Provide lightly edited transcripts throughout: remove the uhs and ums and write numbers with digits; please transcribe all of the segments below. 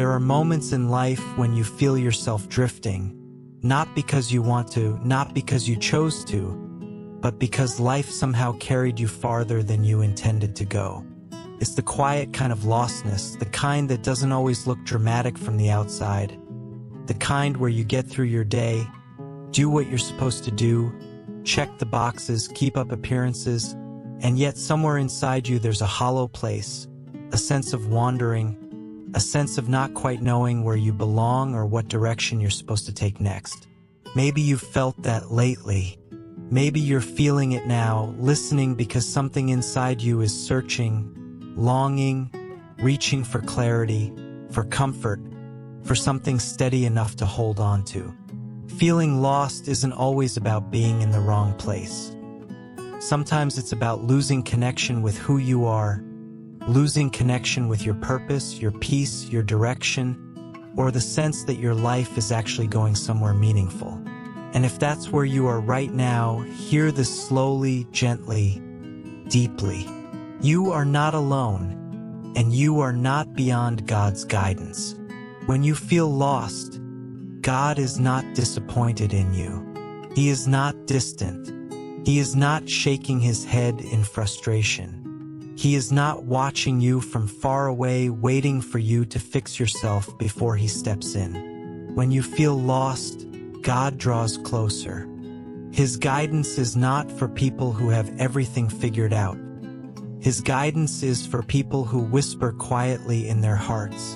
There are moments in life when you feel yourself drifting, not because you want to, not because you chose to, but because life somehow carried you farther than you intended to go. It's the quiet kind of lostness, the kind that doesn't always look dramatic from the outside, the kind where you get through your day, do what you're supposed to do, check the boxes, keep up appearances, and yet somewhere inside you there's a hollow place, a sense of wandering, a sense of not quite knowing where you belong or what direction you're supposed to take next. Maybe you've felt that lately. Maybe you're feeling it now, listening because something inside you is searching, longing, reaching for clarity, for comfort, for something steady enough to hold on to. Feeling lost isn't always about being in the wrong place. Sometimes it's about losing connection with who you are, losing connection with your purpose, your peace, your direction, or the sense that your life is actually going somewhere meaningful. And if that's where you are right now, hear this slowly, gently, deeply. You are not alone, and you are not beyond God's guidance. When you feel lost, God is not disappointed in you. He is not distant. He is not shaking his head in frustration. He is not watching you from far away, waiting for you to fix yourself before he steps in. When you feel lost, God draws closer. His guidance is not for people who have everything figured out. His guidance is for people who whisper quietly in their hearts,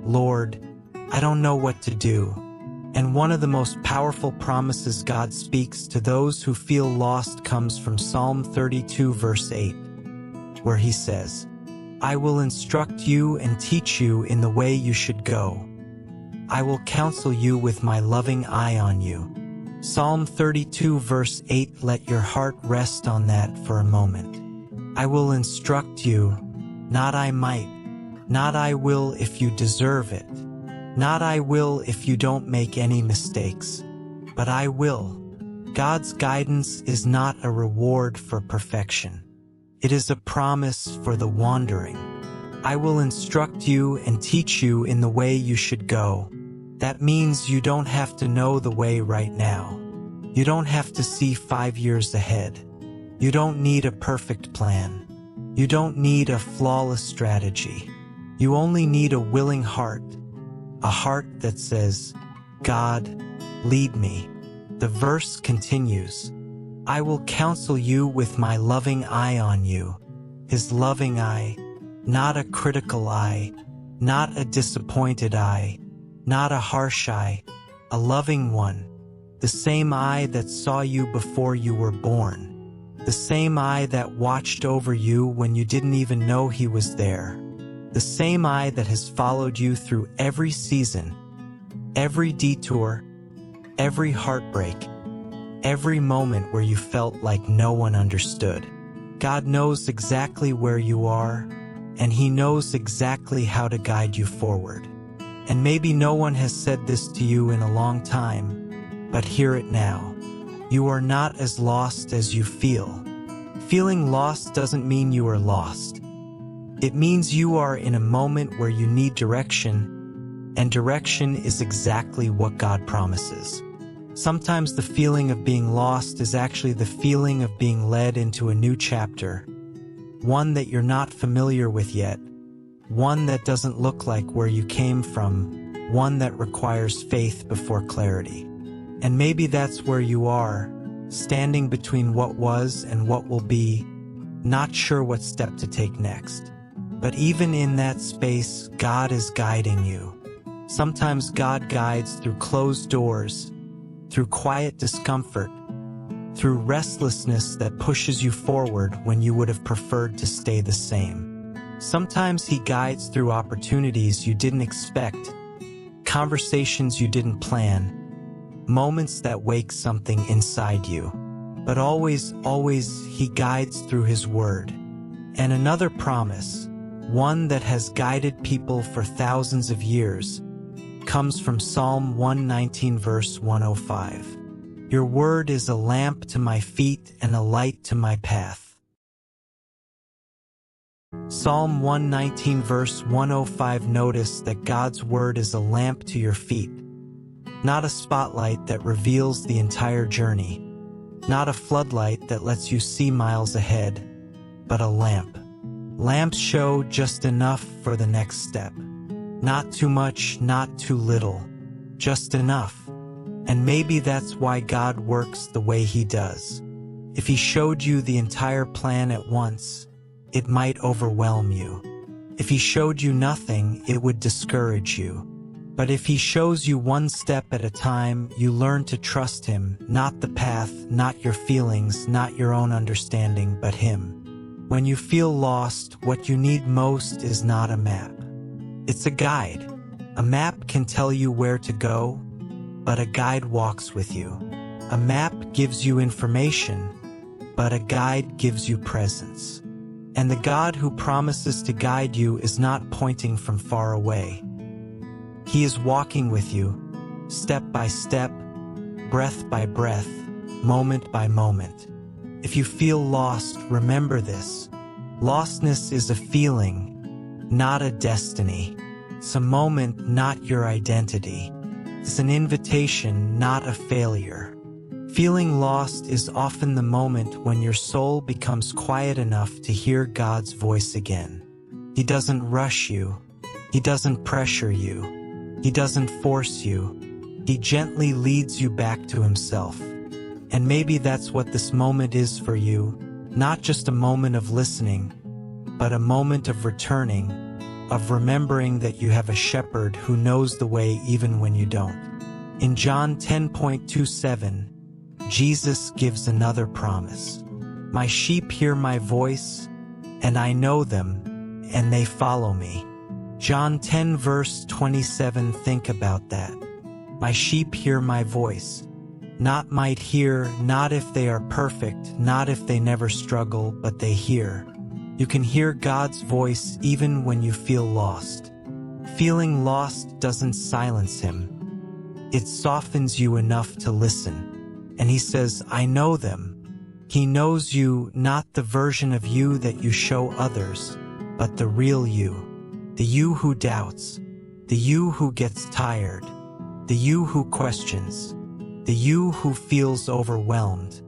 "Lord, I don't know what to do." And one of the most powerful promises God speaks to those who feel lost comes from Psalm 32 verse 8, where he says, "I will instruct you and teach you in the way you should go. I will counsel you with my loving eye on you." Psalm 32 verse 8, let your heart rest on that for a moment. I will instruct you, not I might, not I will if you deserve it, not I will if you don't make any mistakes, but I will. God's guidance is not a reward for perfection. It is a promise for the wandering. I will instruct you and teach you in the way you should go. That means you don't have to know the way right now. You don't have to see 5 years ahead. You don't need a perfect plan. You don't need a flawless strategy. You only need a willing heart, a heart that says, "God, lead me." The verse continues, "I will counsel you with my loving eye on you." His loving eye, not a critical eye, not a disappointed eye, not a harsh eye, a loving one, the same eye that saw you before you were born, the same eye that watched over you when you didn't even know he was there, the same eye that has followed you through every season, every detour, every heartbreak, every moment where you felt like no one understood. God knows exactly where you are, and he knows exactly how to guide you forward. And maybe no one has said this to you in a long time, but hear it now. You are not as lost as you feel. Feeling lost doesn't mean you are lost. It means you are in a moment where you need direction, and direction is exactly what God promises. Sometimes the feeling of being lost is actually the feeling of being led into a new chapter, one that you're not familiar with yet, one that doesn't look like where you came from, one that requires faith before clarity. And maybe that's where you are, standing between what was and what will be, not sure what step to take next. But even in that space, God is guiding you. Sometimes God guides through closed doors, through quiet discomfort, through restlessness that pushes you forward when you would have preferred to stay the same. Sometimes he guides through opportunities you didn't expect, conversations you didn't plan, moments that wake something inside you. But always, he guides through his word. And another promise, one that has guided people for thousands of years, comes from Psalm 119 verse 105. Your word is a lamp to my feet and a light to my path. Psalm 119 verse 105. Notice that God's word is a lamp to your feet, not a spotlight that reveals the entire journey, not a floodlight that lets you see miles ahead, but a lamp. Lamps show just enough for the next step. Not too much, not too little, just enough. And maybe that's why God works the way He does. If He showed you the entire plan at once, it might overwhelm you. If He showed you nothing, it would discourage you. But if He shows you one step at a time, you learn to trust Him, not the path, not your feelings, not your own understanding, but Him. When you feel lost, what you need most is not a map. It's a guide. A map can tell you where to go, but a guide walks with you. A map gives you information, but a guide gives you presence. And the God who promises to guide you is not pointing from far away. He is walking with you, step by step, breath by breath, moment by moment. If you feel lost, remember this. Lostness is a feeling, not a destiny. It's a moment, not your identity. It's an invitation, not a failure. Feeling lost is often the moment when your soul becomes quiet enough to hear God's voice again. He doesn't rush you. He doesn't pressure you. He doesn't force you. He gently leads you back to Himself. And maybe that's what this moment is for you, not just a moment of listening, but a moment of returning, of remembering that you have a shepherd who knows the way even when you don't. In John 10:27, Jesus gives another promise. My sheep hear my voice, and I know them, and they follow me. John 10 verse 27. Think about that. My sheep hear my voice. Not might hear, not if they are perfect, not if they never struggle, but they hear. You can hear God's voice even when you feel lost. Feeling lost doesn't silence Him. It softens you enough to listen. And He says, I know them. He knows you, not the version of you that you show others, but the real you. The you who doubts. The you who gets tired. The you who questions. The you who feels overwhelmed.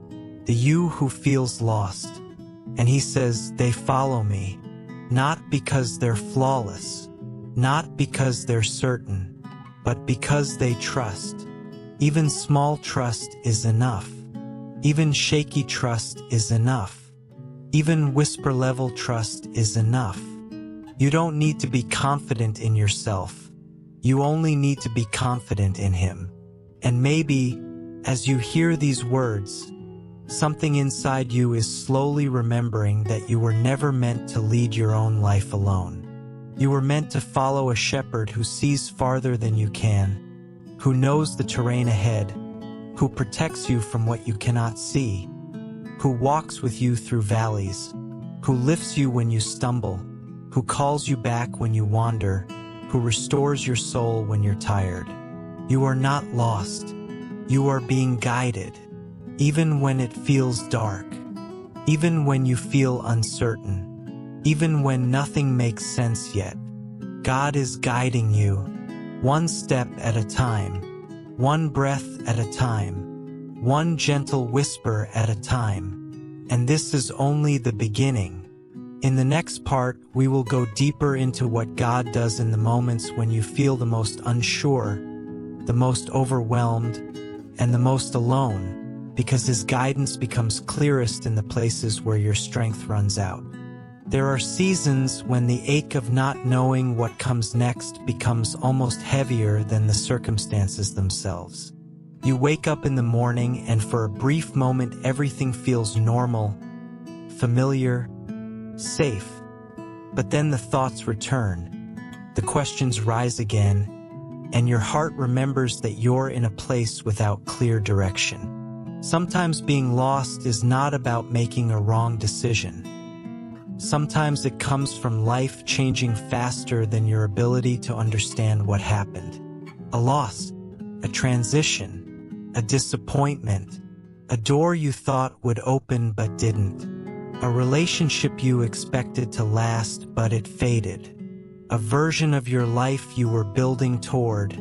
The you who feels lost. And He says, they follow me, not because they're flawless, not because they're certain, but because they trust. Even small trust is enough. Even shaky trust is enough. Even whisper-level trust is enough. You don't need to be confident in yourself. You only need to be confident in Him. And maybe, as you hear these words, something inside you is slowly remembering that you were never meant to lead your own life alone. You were meant to follow a shepherd who sees farther than you can, who knows the terrain ahead, who protects you from what you cannot see, who walks with you through valleys, who lifts you when you stumble, who calls you back when you wander, who restores your soul when you're tired. You are not lost. You are being guided. Even when it feels dark, even when you feel uncertain, even when nothing makes sense yet, God is guiding you, one step at a time, one breath at a time, one gentle whisper at a time. And this is only the beginning. In the next part, we will go deeper into what God does in the moments when you feel the most unsure, the most overwhelmed, and the most alone, because His guidance becomes clearest in the places where your strength runs out. There are seasons when the ache of not knowing what comes next becomes almost heavier than the circumstances themselves. You wake up in the morning and for a brief moment everything feels normal, familiar, safe. But then the thoughts return, the questions rise again, and your heart remembers that you're in a place without clear direction. Sometimes being lost is not about making a wrong decision. Sometimes it comes from life changing faster than your ability to understand what happened. A loss, a transition, a disappointment, a door you thought would open but didn't. A relationship you expected to last, but it faded. A version of your life you were building toward,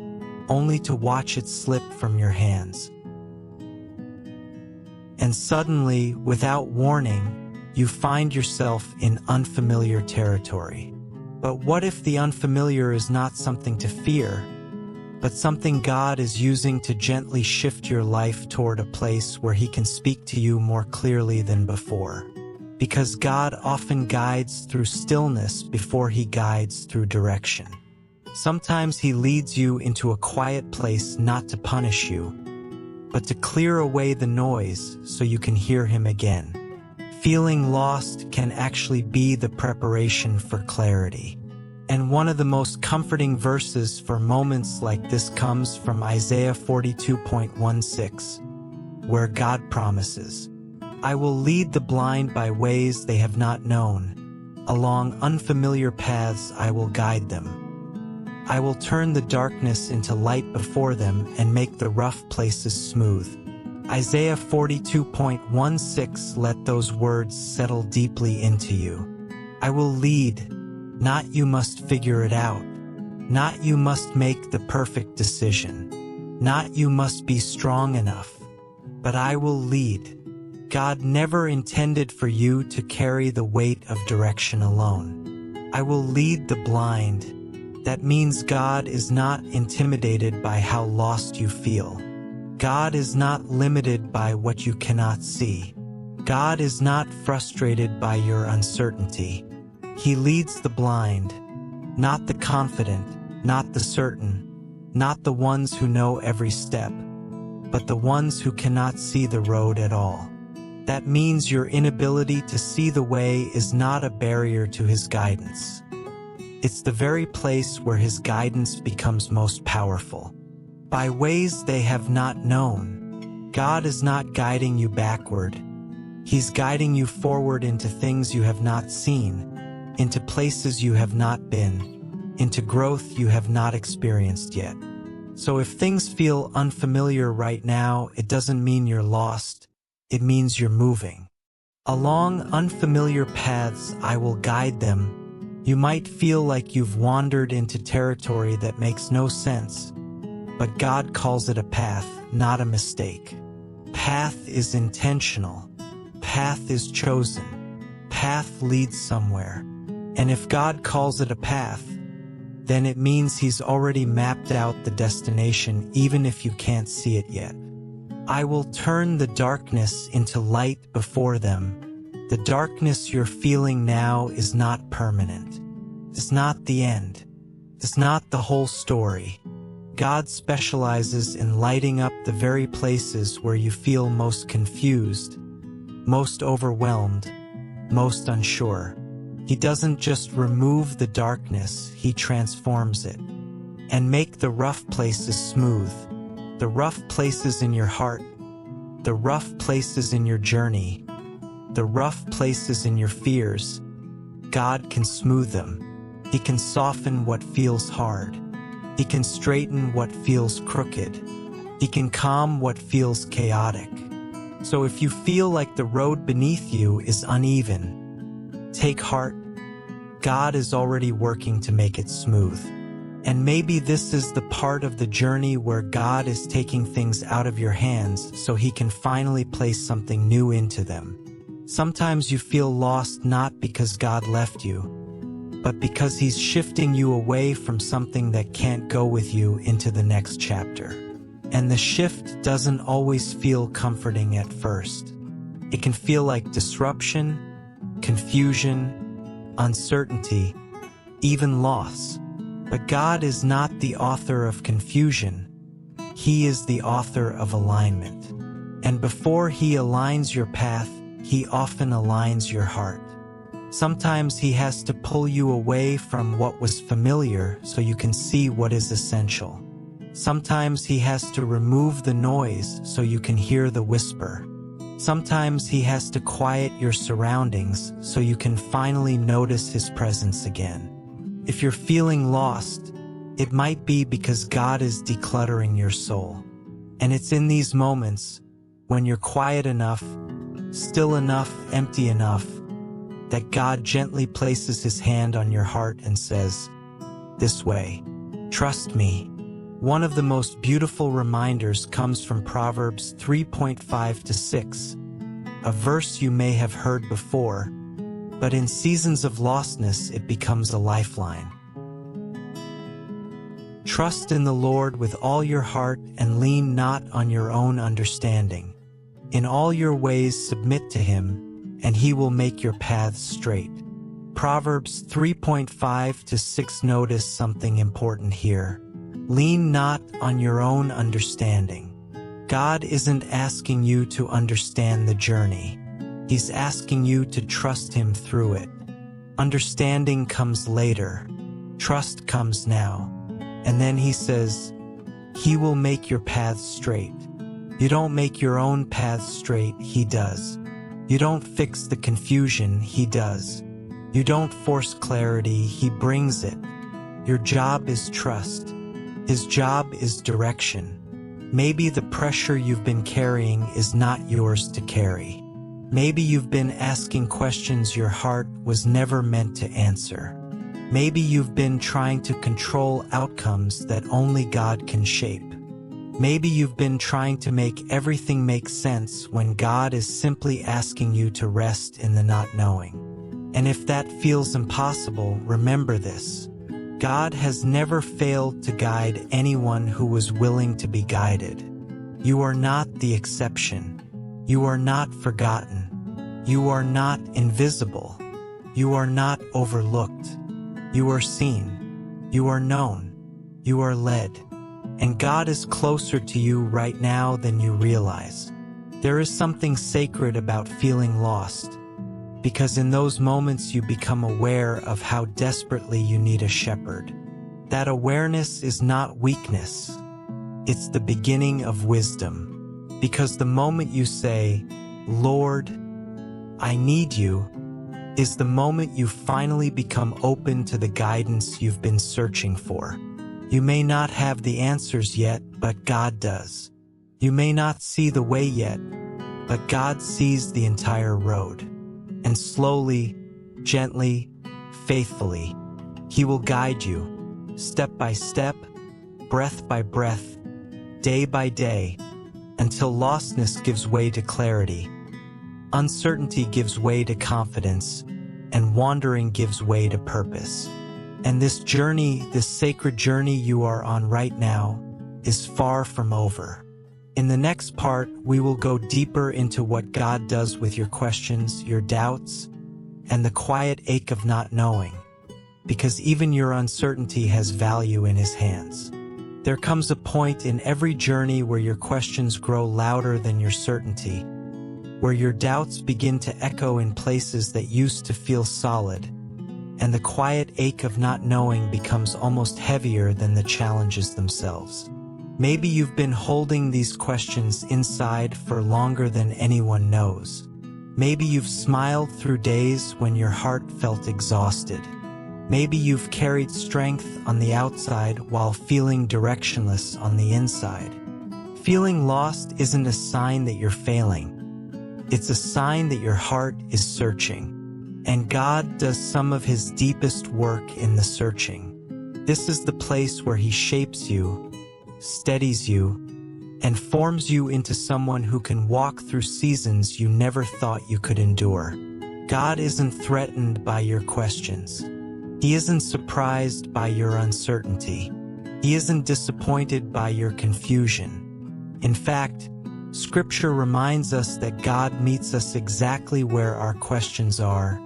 only to watch it slip from your hands. And suddenly, without warning, you find yourself in unfamiliar territory. But what if the unfamiliar is not something to fear, but something God is using to gently shift your life toward a place where He can speak to you more clearly than before? Because God often guides through stillness before He guides through direction. Sometimes He leads you into a quiet place not to punish you, but to clear away the noise so you can hear Him again. Feeling lost can actually be the preparation for clarity. And one of the most comforting verses for moments like this comes from Isaiah 42:16, where God promises, "I will lead the blind by ways they have not known. Along unfamiliar paths I will guide them. I will turn the darkness into light before them and make the rough places smooth." Isaiah 42:16, let those words settle deeply into you. I will lead, not you must figure it out. Not you must make the perfect decision. Not you must be strong enough. But I will lead. God never intended for you to carry the weight of direction alone. I will lead the blind. That means God is not intimidated by how lost you feel. God is not limited by what you cannot see. God is not frustrated by your uncertainty. He leads the blind, not the confident, not the certain, not the ones who know every step, but the ones who cannot see the road at all. That means your inability to see the way is not a barrier to His guidance. It's the very place where His guidance becomes most powerful. By ways they have not known. God is not guiding you backward. He's guiding you forward into things you have not seen, into places you have not been, into growth you have not experienced yet. So if things feel unfamiliar right now, it doesn't mean you're lost. It means you're moving. Along unfamiliar paths, I will guide them. You might feel like you've wandered into territory that makes no sense, but God calls it a path, not a mistake. Path is intentional. Path is chosen. Path leads somewhere. And if God calls it a path, then it means He's already mapped out the destination even if you can't see it yet. I will turn the darkness into light before them. The darkness you're feeling now is not permanent. It's not the end. It's not the whole story. God specializes in lighting up the very places where you feel most confused, most overwhelmed, most unsure. He doesn't just remove the darkness, He transforms it. And make the rough places smooth. The rough places in your heart, the rough places in your journey, the rough places in your fears. God can smooth them. He can soften what feels hard. He can straighten what feels crooked. He can calm what feels chaotic. So if you feel like the road beneath you is uneven, take heart. God is already working to make it smooth. And maybe this is the part of the journey where God is taking things out of your hands so He can finally place something new into them. Sometimes you feel lost not because God left you, but because He's shifting you away from something that can't go with you into the next chapter. And the shift doesn't always feel comforting at first. It can feel like disruption, confusion, uncertainty, even loss. But God is not the author of confusion. He is the author of alignment. And before He aligns your path, He often aligns your heart. Sometimes He has to pull you away from what was familiar so you can see what is essential. Sometimes He has to remove the noise so you can hear the whisper. Sometimes He has to quiet your surroundings so you can finally notice His presence again. If you're feeling lost, it might be because God is decluttering your soul. And it's in these moments, when you're quiet enough, still enough, empty enough, that God gently places his hand on your heart and says, "This way. Trust me." One of the most beautiful reminders comes from Proverbs 3:5-6, a verse you may have heard before, but in seasons of lostness it becomes a lifeline. Trust in the Lord with all your heart and lean not on your own understanding. In all your ways submit to him, and he will make your paths straight. Proverbs 3:5-6. Notice something important here. Lean not on your own understanding. God isn't asking you to understand the journey. He's asking you to trust him through it. Understanding comes later. Trust comes now. And then he says, he will make your paths straight. You don't make your own paths straight, he does. You don't fix the confusion, he does. You don't force clarity, he brings it. Your job is trust. His job is direction. Maybe the pressure you've been carrying is not yours to carry. Maybe you've been asking questions your heart was never meant to answer. Maybe you've been trying to control outcomes that only God can shape. Maybe you've been trying to make everything make sense when God is simply asking you to rest in the not knowing. And if that feels impossible, remember this. God has never failed to guide anyone who was willing to be guided. You are not the exception. You are not forgotten. You are not invisible. You are not overlooked. You are seen. You are known. You are led. And God is closer to you right now than you realize. There is something sacred about feeling lost, because in those moments you become aware of how desperately you need a shepherd. That awareness is not weakness. It's the beginning of wisdom. Because the moment you say, "Lord, I need you," is the moment you finally become open to the guidance you've been searching for. You may not have the answers yet, but God does. You may not see the way yet, but God sees the entire road. And slowly, gently, faithfully, he will guide you, step by step, breath by breath, day by day, until lostness gives way to clarity, uncertainty gives way to confidence, and wandering gives way to purpose. And this journey, this sacred journey you are on right now, is far from over. In the next part, we will go deeper into what God does with your questions, your doubts, and the quiet ache of not knowing, because even your uncertainty has value in his hands. There comes a point in every journey where your questions grow louder than your certainty, where your doubts begin to echo in places that used to feel solid, and the quiet ache of not knowing becomes almost heavier than the challenges themselves. Maybe you've been holding these questions inside for longer than anyone knows. Maybe you've smiled through days when your heart felt exhausted. Maybe you've carried strength on the outside while feeling directionless on the inside. Feeling lost isn't a sign that you're failing. It's a sign that your heart is searching. And God does some of his deepest work in the searching. This is the place where he shapes you, steadies you, and forms you into someone who can walk through seasons you never thought you could endure. God isn't threatened by your questions. He isn't surprised by your uncertainty. He isn't disappointed by your confusion. In fact, Scripture reminds us that God meets us exactly where our questions are,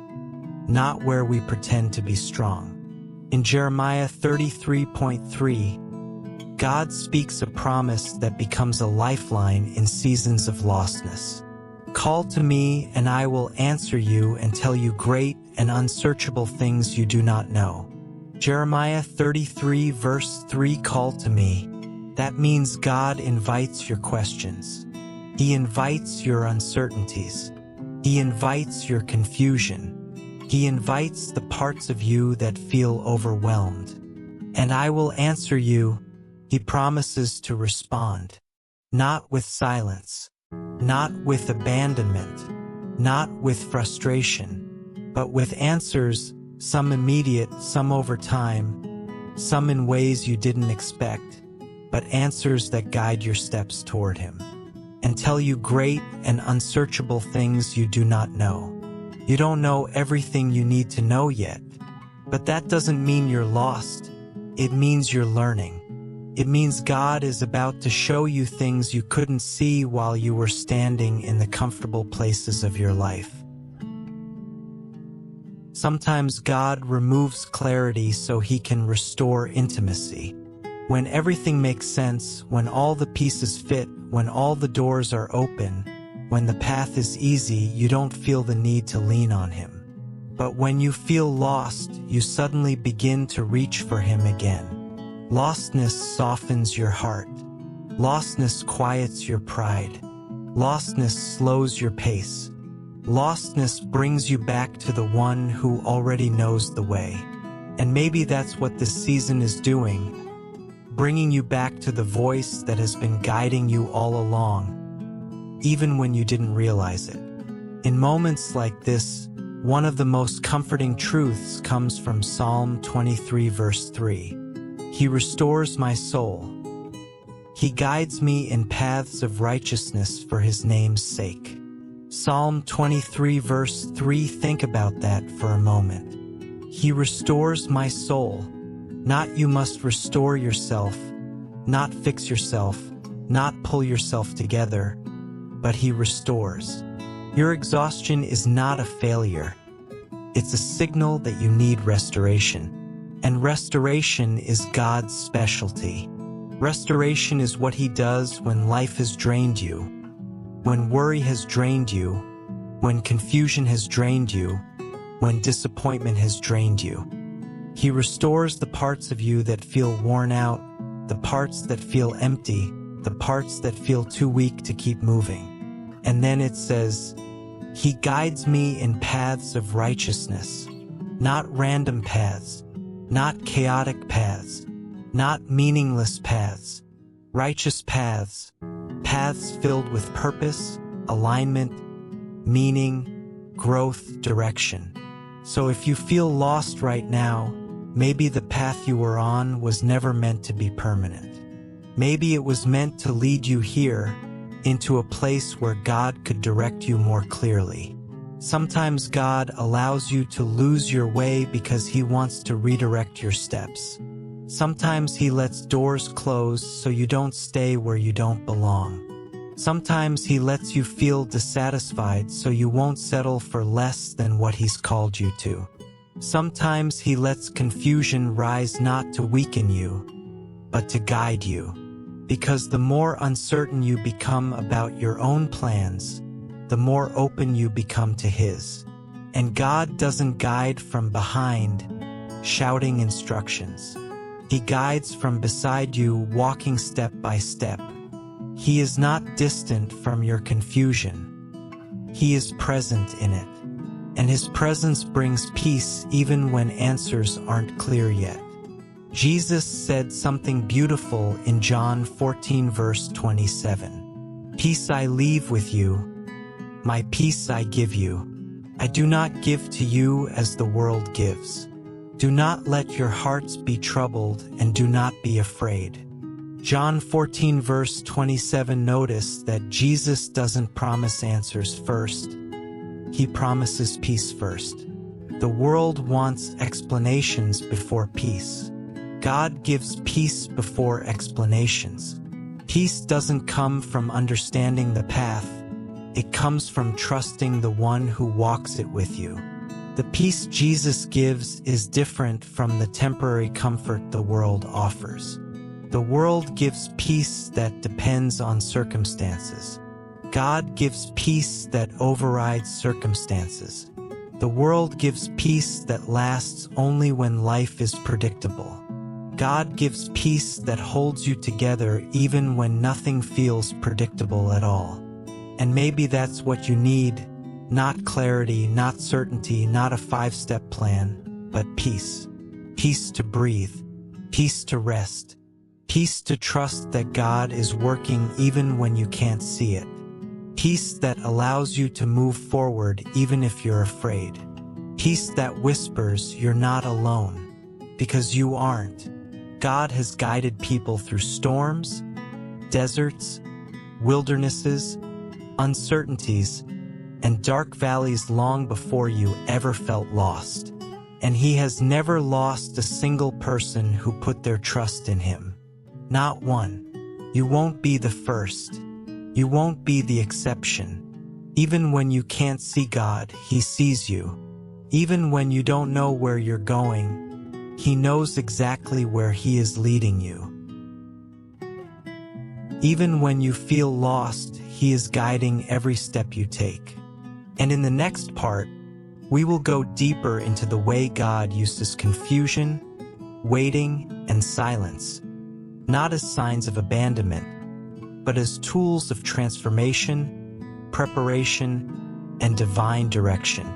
not where we pretend to be strong. In Jeremiah 33:3, God speaks a promise that becomes a lifeline in seasons of lostness. Call to me, and I will answer you and tell you great and unsearchable things you do not know. Jeremiah 33:3, call to me. That means God invites your questions. He invites your uncertainties. He invites your confusion. He invites the parts of you that feel overwhelmed. And I will answer you, he promises to respond. Not with silence, not with abandonment, not with frustration, but with answers, some immediate, some over time, some in ways you didn't expect, but answers that guide your steps toward Him and tell you great and unsearchable things you do not know. You don't know everything you need to know yet, but that doesn't mean you're lost. It means you're learning. It means God is about to show you things you couldn't see while you were standing in the comfortable places of your life. Sometimes God removes clarity so He can restore intimacy. When everything makes sense, when all the pieces fit, when all the doors are open, when the path is easy, you don't feel the need to lean on Him. But when you feel lost, you suddenly begin to reach for Him again. Lostness softens your heart. Lostness quiets your pride. Lostness slows your pace. Lostness brings you back to the one who already knows the way. And maybe that's what this season is doing, bringing you back to the voice that has been guiding you all along, even when you didn't realize it. In moments like this, one of the most comforting truths comes from Psalm 23 verse 3. He restores my soul. He guides me in paths of righteousness for His name's sake. Psalm 23 verse 3, think about that for a moment. He restores my soul. Not you must restore yourself, not fix yourself, not pull yourself together, but He restores. Your exhaustion is not a failure. It's a signal that you need restoration. And restoration is God's specialty. Restoration is what He does when life has drained you, when worry has drained you, when confusion has drained you, when disappointment has drained you. He restores the parts of you that feel worn out, the parts that feel empty, the parts that feel too weak to keep moving. And then it says, He guides me in paths of righteousness, not random paths, not chaotic paths, not meaningless paths, righteous paths, paths filled with purpose, alignment, meaning, growth, direction. So if you feel lost right now, maybe the path you were on was never meant to be permanent. Maybe it was meant to lead you here, into a place where God could direct you more clearly. Sometimes God allows you to lose your way because He wants to redirect your steps. Sometimes He lets doors close so you don't stay where you don't belong. Sometimes He lets you feel dissatisfied so you won't settle for less than what He's called you to. Sometimes He lets confusion rise not to weaken you, but to guide you. Because the more uncertain you become about your own plans, the more open you become to His. And God doesn't guide from behind, shouting instructions. He guides from beside you, walking step by step. He is not distant from your confusion. He is present in it. And His presence brings peace even when answers aren't clear yet. Jesus said something beautiful in John 14 verse 27. Peace I leave with you, my peace I give you. I do not give to you as the world gives. Do not let your hearts be troubled and do not be afraid. John 14 verse 27, notice that Jesus doesn't promise answers first. He promises peace first. The world wants explanations before peace. God gives peace before explanations. Peace doesn't come from understanding the path. It comes from trusting the one who walks it with you. The peace Jesus gives is different from the temporary comfort the world offers. The world gives peace that depends on circumstances. God gives peace that overrides circumstances. The world gives peace that lasts only when life is predictable. God gives peace that holds you together even when nothing feels predictable at all. And maybe that's what you need. Not clarity, not certainty, not a 5-step plan, but peace. Peace to breathe, peace to rest, peace to trust that God is working even when you can't see it. Peace that allows you to move forward even if you're afraid. Peace that whispers you're not alone, because you aren't. God has guided people through storms, deserts, wildernesses, uncertainties, and dark valleys long before you ever felt lost. And He has never lost a single person who put their trust in Him. Not one. You won't be the first. You won't be the exception. Even when you can't see God, He sees you. Even when you don't know where you're going, He knows exactly where He is leading you. Even when you feel lost, He is guiding every step you take. And in the next part, we will go deeper into the way God uses confusion, waiting, and silence, not as signs of abandonment, but as tools of transformation, preparation, and divine direction.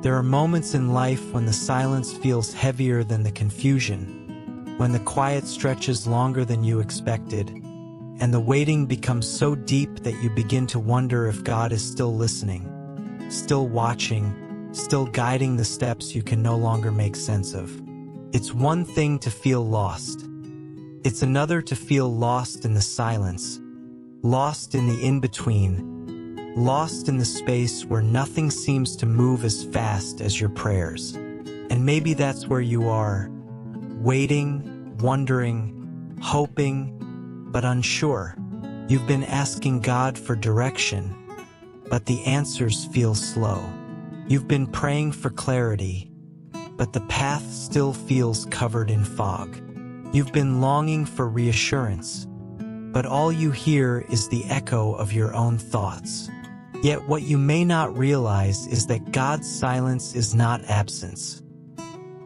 There are moments in life when the silence feels heavier than the confusion, when the quiet stretches longer than you expected, and the waiting becomes so deep that you begin to wonder if God is still listening, still watching, still guiding the steps you can no longer make sense of. It's one thing to feel lost. It's another to feel lost in the silence, lost in the in-between, lost in the space where nothing seems to move as fast as your prayers. And maybe that's where you are, waiting, wondering, hoping, but unsure. You've been asking God for direction, but the answers feel slow. You've been praying for clarity, but the path still feels covered in fog. You've been longing for reassurance, but all you hear is the echo of your own thoughts. Yet what you may not realize is that God's silence is not absence.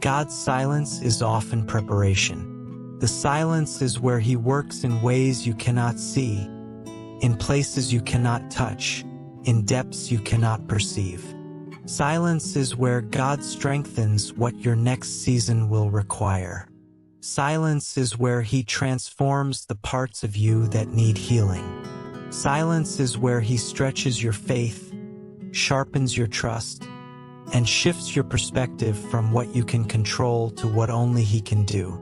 God's silence is often preparation. The silence is where He works in ways you cannot see, in places you cannot touch, in depths you cannot perceive. Silence is where God strengthens what your next season will require. Silence is where He transforms the parts of you that need healing. Silence is where He stretches your faith, sharpens your trust, and shifts your perspective from what you can control to what only He can do.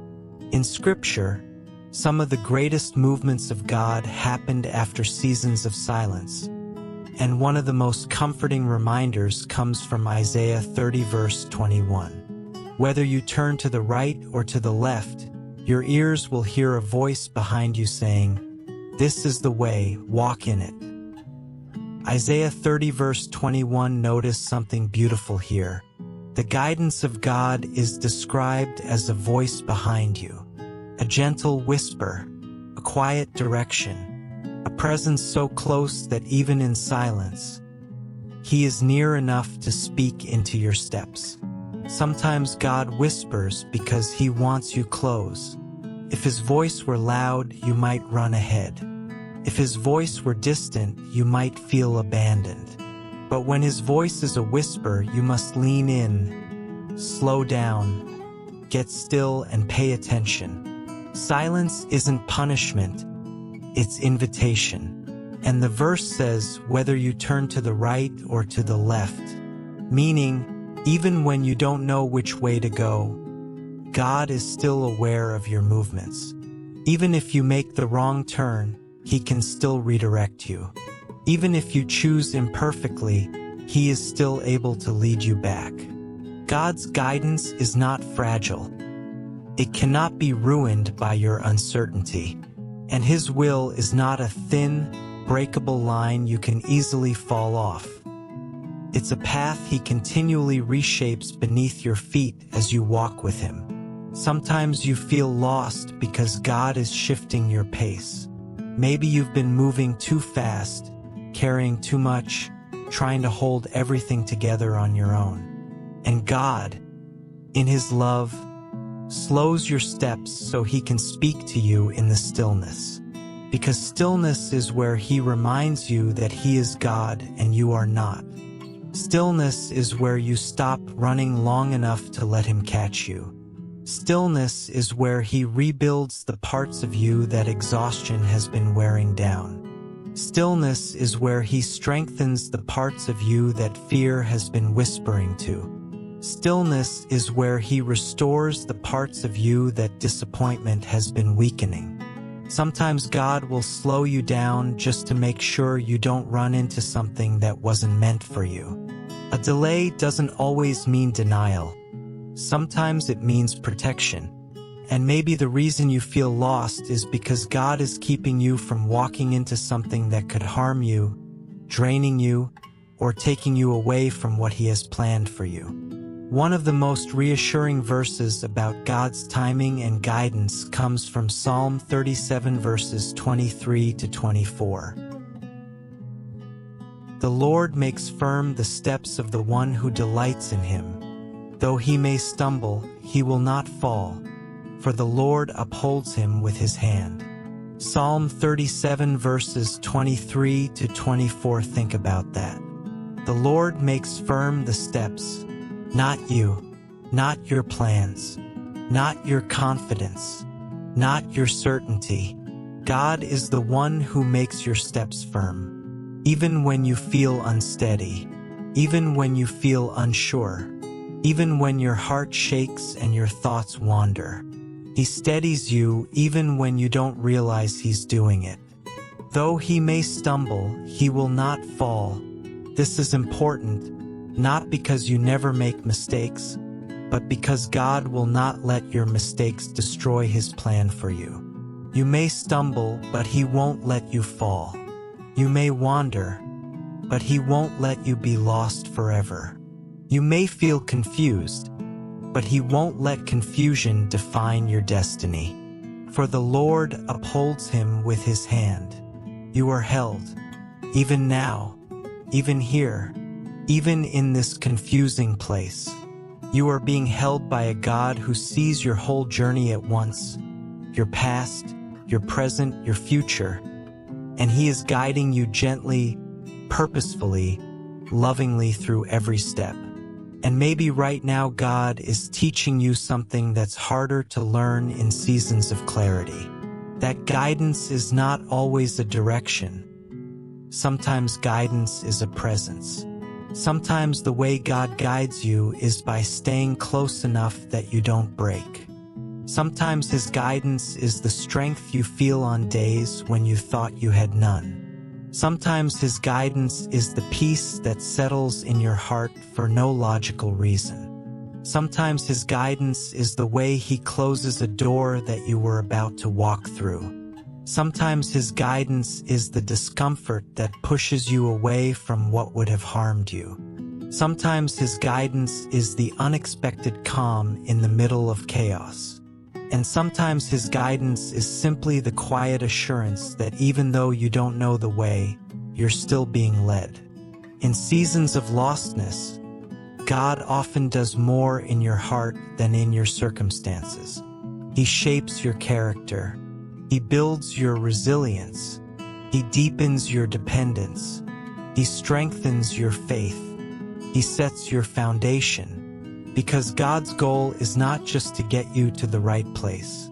In Scripture, some of the greatest movements of God happened after seasons of silence, and one of the most comforting reminders comes from Isaiah 30 verse 21. Whether you turn to the right or to the left, your ears will hear a voice behind you saying, "This is the way, walk in it." Isaiah 30 verse 21 notice something beautiful here. The guidance of God is described as a voice behind you, a gentle whisper, a quiet direction, a presence so close that even in silence, He is near enough to speak into your steps. Sometimes God whispers because He wants you close. If His voice were loud, you might run ahead. If His voice were distant, you might feel abandoned. But when His voice is a whisper, you must lean in, slow down, get still, and pay attention. Silence isn't punishment, it's invitation. And the verse says, whether you turn to the right or to the left, meaning, even when you don't know which way to go, God is still aware of your movements. Even if you make the wrong turn, He can still redirect you. Even if you choose imperfectly, He is still able to lead you back. God's guidance is not fragile. It cannot be ruined by your uncertainty. And His will is not a thin, breakable line you can easily fall off. It's a path He continually reshapes beneath your feet as you walk with Him. Sometimes you feel lost because God is shifting your pace. Maybe you've been moving too fast, carrying too much, trying to hold everything together on your own. And God, in His love, slows your steps so He can speak to you in the stillness. Because stillness is where He reminds you that He is God and you are not. Stillness is where you stop running long enough to let Him catch you. Stillness is where He rebuilds the parts of you that exhaustion has been wearing down. Stillness is where He strengthens the parts of you that fear has been whispering to. Stillness is where He restores the parts of you that disappointment has been weakening. Sometimes God will slow you down just to make sure you don't run into something that wasn't meant for you. A delay doesn't always mean denial. Sometimes it means protection. And maybe the reason you feel lost is because God is keeping you from walking into something that could harm you, draining you, or taking you away from what He has planned for you. One of the most reassuring verses about God's timing and guidance comes from Psalm 37 verses 23 to 24. The Lord makes firm the steps of the one who delights in Him. Though he may stumble, he will not fall, for the Lord upholds him with His hand. Psalm 37 verses 23 to 24. Think about that. The Lord makes firm the steps. Not you, not your plans, not your confidence, not your certainty. God is the one who makes your steps firm. Even when you feel unsteady, even when you feel unsure, even when your heart shakes and your thoughts wander, He steadies you even when you don't realize He's doing it. Though he may stumble, he will not fall. This is important. Not because you never make mistakes, but because God will not let your mistakes destroy His plan for you. You may stumble, but He won't let you fall. You may wander, but He won't let you be lost forever. You may feel confused, but He won't let confusion define your destiny. For the Lord upholds him with His hand. You are held, even now, even here, even in this confusing place. You are being held by a God who sees your whole journey at once, your past, your present, your future, and He is guiding you gently, purposefully, lovingly through every step. And maybe right now God is teaching you something that's harder to learn in seasons of clarity. That guidance is not always a direction. Sometimes guidance is a presence. Sometimes the way God guides you is by staying close enough that you don't break. Sometimes His guidance is the strength you feel on days when you thought you had none. Sometimes His guidance is the peace that settles in your heart for no logical reason. Sometimes His guidance is the way He closes a door that you were about to walk through. Sometimes His guidance is the discomfort that pushes you away from what would have harmed you. Sometimes His guidance is the unexpected calm in the middle of chaos. And sometimes His guidance is simply the quiet assurance that even though you don't know the way, you're still being led. In seasons of lostness, God often does more in your heart than in your circumstances. He shapes your character. He builds your resilience. He deepens your dependence. He strengthens your faith. He sets your foundation. Because God's goal is not just to get you to the right place.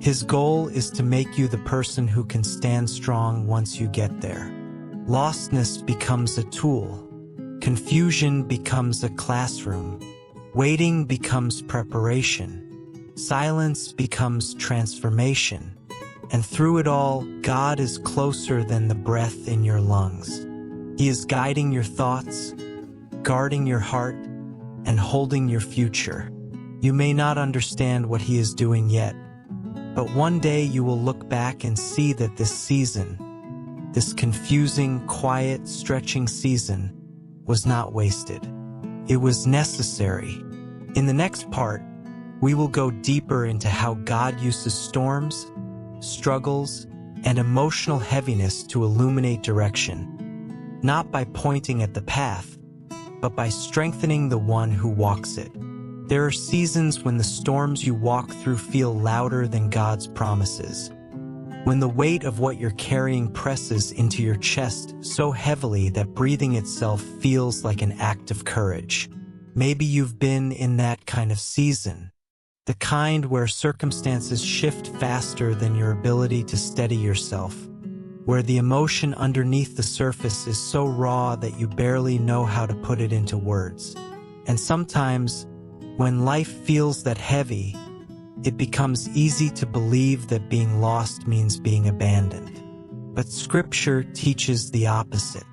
His goal is to make you the person who can stand strong once you get there. Lostness becomes a tool. Confusion becomes a classroom. Waiting becomes preparation. Silence becomes transformation. And through it all, God is closer than the breath in your lungs. He is guiding your thoughts, guarding your heart, and holding your future. You may not understand what He is doing yet, but one day you will look back and see that this season, this confusing, quiet, stretching season, was not wasted. It was necessary. In the next part, we will go deeper into how God uses storms, struggles, and emotional heaviness to illuminate direction, not by pointing at the path, but by strengthening the one who walks it. There are seasons when the storms you walk through feel louder than God's promises, when the weight of what you're carrying presses into your chest so heavily that breathing itself feels like an act of courage. Maybe you've been in that kind of season. The kind where circumstances shift faster than your ability to steady yourself, where the emotion underneath the surface is so raw that you barely know how to put it into words. And sometimes, when life feels that heavy, it becomes easy to believe that being lost means being abandoned. But Scripture teaches the opposite.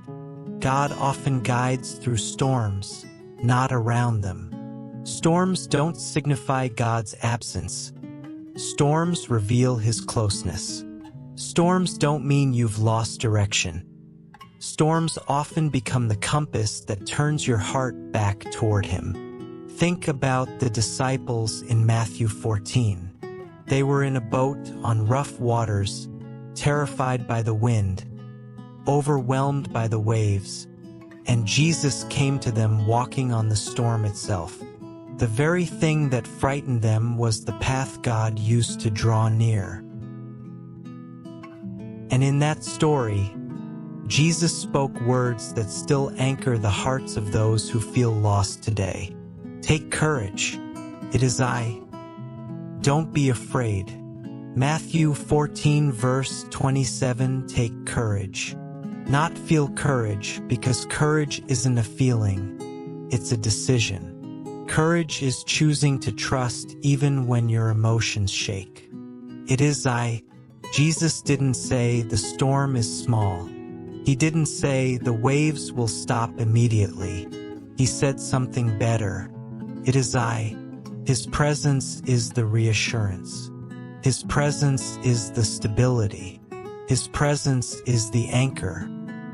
God often guides through storms, not around them. Storms don't signify God's absence. Storms reveal His closeness. Storms don't mean you've lost direction. Storms often become the compass that turns your heart back toward Him. Think about the disciples in Matthew 14. They were in a boat on rough waters, terrified by the wind, overwhelmed by the waves, and Jesus came to them walking on the storm itself. The very thing that frightened them was the path God used to draw near. And in that story, Jesus spoke words that still anchor the hearts of those who feel lost today. Take courage. It is I. Don't be afraid. Matthew 14 verse 27. Take courage. Not feel courage, because courage isn't a feeling. It's a decision. Courage is choosing to trust even when your emotions shake. It is I. Jesus didn't say the storm is small. He didn't say the waves will stop immediately. He said something better. It is I. His presence is the reassurance. His presence is the stability. His presence is the anchor.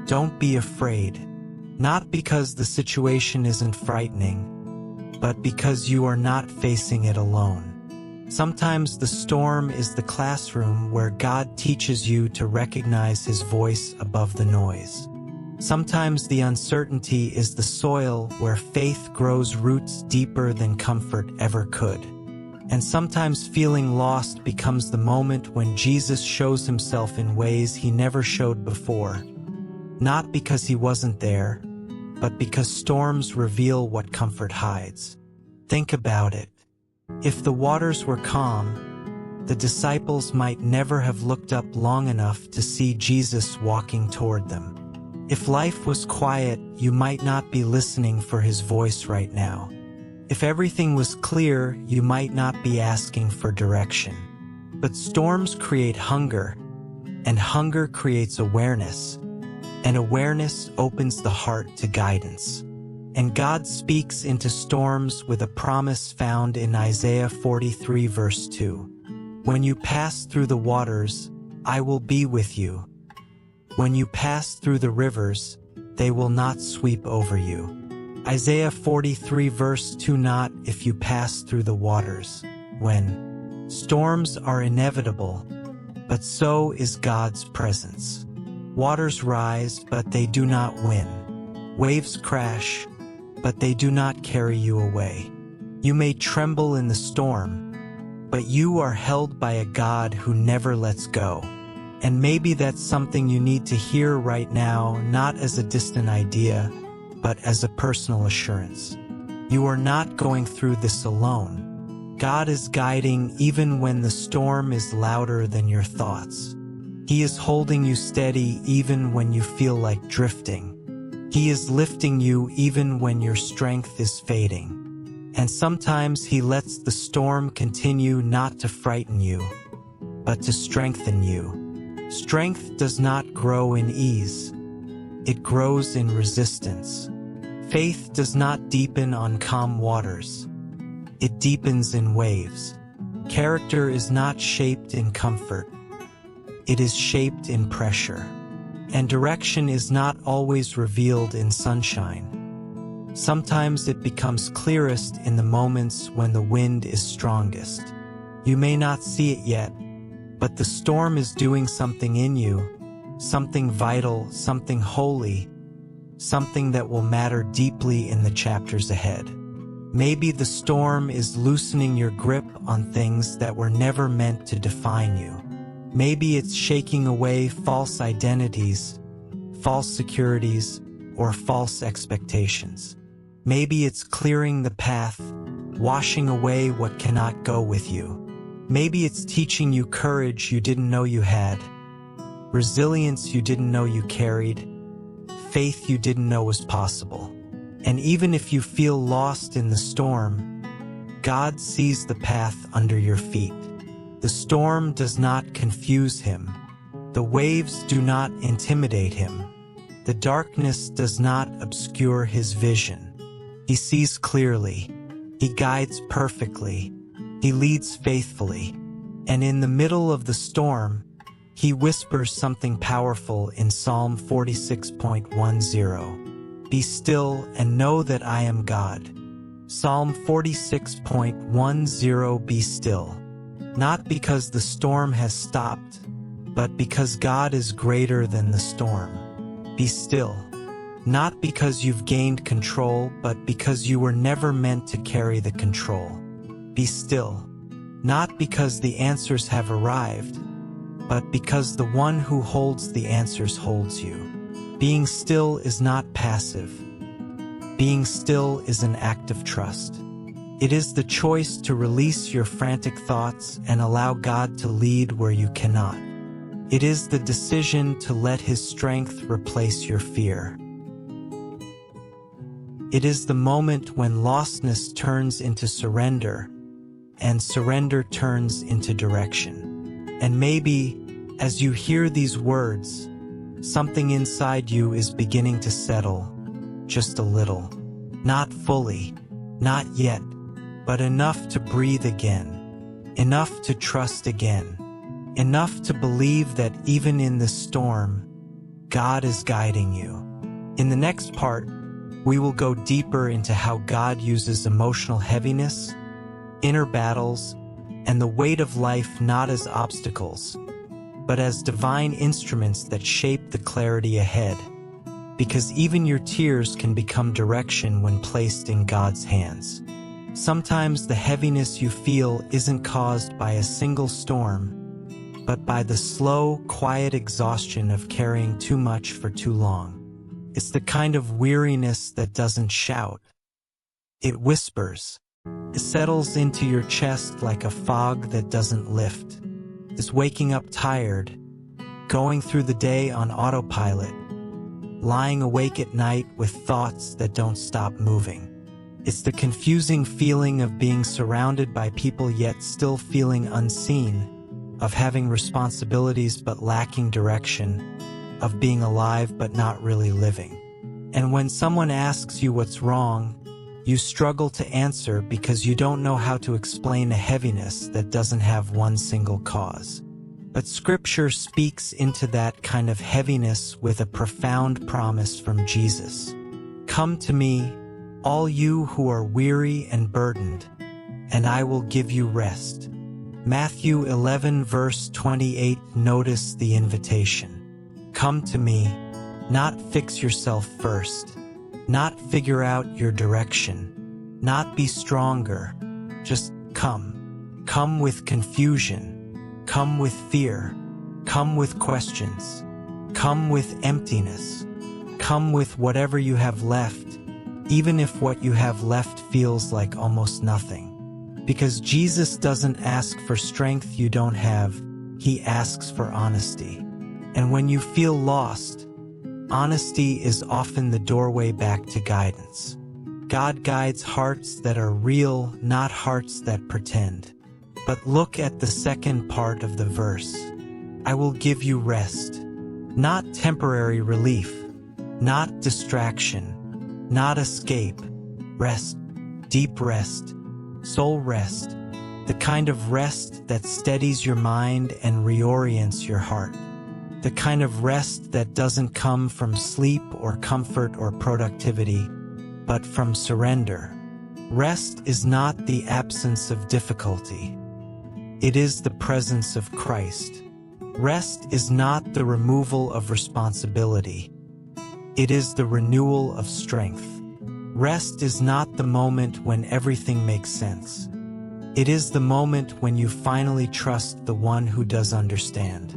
Don't be afraid. Not because the situation isn't frightening, but because you are not facing it alone. Sometimes the storm is the classroom where God teaches you to recognize His voice above the noise. Sometimes the uncertainty is the soil where faith grows roots deeper than comfort ever could. And sometimes feeling lost becomes the moment when Jesus shows Himself in ways He never showed before. Not because He wasn't there, but because storms reveal what comfort hides. Think about it. If the waters were calm, the disciples might never have looked up long enough to see Jesus walking toward them. If life was quiet, you might not be listening for His voice right now. If everything was clear, you might not be asking for direction. But storms create hunger, and hunger creates awareness, and awareness opens the heart to guidance. And God speaks into storms with a promise found in Isaiah 43 verse 2. When you pass through the waters, I will be with you. When you pass through the rivers, they will not sweep over you. Isaiah 43 verse 2. Not if you pass through the waters. When storms are inevitable, but so is God's presence. Waters rise, but they do not win. Waves crash, but they do not carry you away. You may tremble in the storm, but you are held by a God who never lets go. And maybe that's something you need to hear right now, not as a distant idea, but as a personal assurance. You are not going through this alone. God is guiding even when the storm is louder than your thoughts. He is holding you steady even when you feel like drifting. He is lifting you even when your strength is fading. And sometimes He lets the storm continue not to frighten you, but to strengthen you. Strength does not grow in ease. It grows in resistance. Faith does not deepen on calm waters. It deepens in waves. Character is not shaped in comfort. It is shaped in pressure. And direction is not always revealed in sunshine. Sometimes it becomes clearest in the moments when the wind is strongest. You may not see it yet, but the storm is doing something in you, something vital, something holy, something that will matter deeply in the chapters ahead. Maybe the storm is loosening your grip on things that were never meant to define you. Maybe it's shaking away false identities, false securities, or false expectations. Maybe it's clearing the path, washing away what cannot go with you. Maybe it's teaching you courage you didn't know you had, resilience you didn't know you carried, faith you didn't know was possible. And even if you feel lost in the storm, God sees the path under your feet. The storm does not confuse him. The waves do not intimidate him. The darkness does not obscure his vision. He sees clearly. He guides perfectly. He leads faithfully. And in the middle of the storm, he whispers something powerful in Psalm 46.10. Be still and know that I am God. Psalm 46.10. Be still. Not because the storm has stopped, but because God is greater than the storm. Be still. Not because you've gained control, but because you were never meant to carry the control. Be still. Not because the answers have arrived, but because the one who holds the answers holds you. Being still is not passive. Being still is an act of trust. It is the choice to release your frantic thoughts and allow God to lead where you cannot. It is the decision to let His strength replace your fear. It is the moment when lostness turns into surrender, and surrender turns into direction. And maybe, as you hear these words, something inside you is beginning to settle, just a little. Not fully, not yet, but enough to breathe again, enough to trust again, enough to believe that even in the storm, God is guiding you. In the next part, we will go deeper into how God uses emotional heaviness, inner battles, and the weight of life not as obstacles, but as divine instruments that shape the clarity ahead. Because even your tears can become direction when placed in God's hands. Sometimes the heaviness you feel isn't caused by a single storm, but by the slow, quiet exhaustion of carrying too much for too long. It's the kind of weariness that doesn't shout. It whispers. It settles into your chest like a fog that doesn't lift. It's waking up tired, going through the day on autopilot, lying awake at night with thoughts that don't stop moving. It's the confusing feeling of being surrounded by people yet still feeling unseen, of having responsibilities but lacking direction, of being alive but not really living. And when someone asks you what's wrong, you struggle to answer because you don't know how to explain a heaviness that doesn't have one single cause. But Scripture speaks into that kind of heaviness with a profound promise from Jesus. Come to me, all you who are weary and burdened, and I will give you rest. Matthew 11 verse 28. Notice the invitation. Come to me, not fix yourself first, not figure out your direction, not be stronger, just come. Come with confusion. Come with fear. Come with questions. Come with emptiness. Come with whatever you have left, even if what you have left feels like almost nothing. Because Jesus doesn't ask for strength you don't have, He asks for honesty. And when you feel lost, honesty is often the doorway back to guidance. God guides hearts that are real, not hearts that pretend. But look at the second part of the verse. I will give you rest. Not temporary relief, not distraction, not escape. Rest, deep rest, soul rest, the kind of rest that steadies your mind and reorients your heart. The kind of rest that doesn't come from sleep or comfort or productivity, but from surrender. Rest is not the absence of difficulty. It is the presence of Christ. Rest is not the removal of responsibility. It is the renewal of strength. Rest is not the moment when everything makes sense. It is the moment when you finally trust the one who does understand.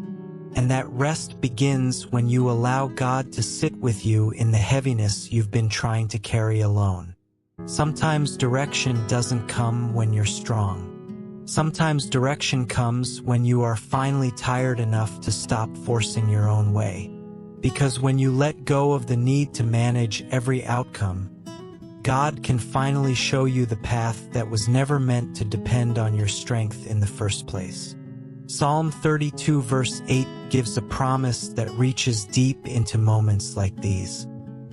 And that rest begins when you allow God to sit with you in the heaviness you've been trying to carry alone. Sometimes direction doesn't come when you're strong. Sometimes direction comes when you are finally tired enough to stop forcing your own way. Because when you let go of the need to manage every outcome, God can finally show you the path that was never meant to depend on your strength in the first place. Psalm 32 verse 8 gives a promise that reaches deep into moments like these.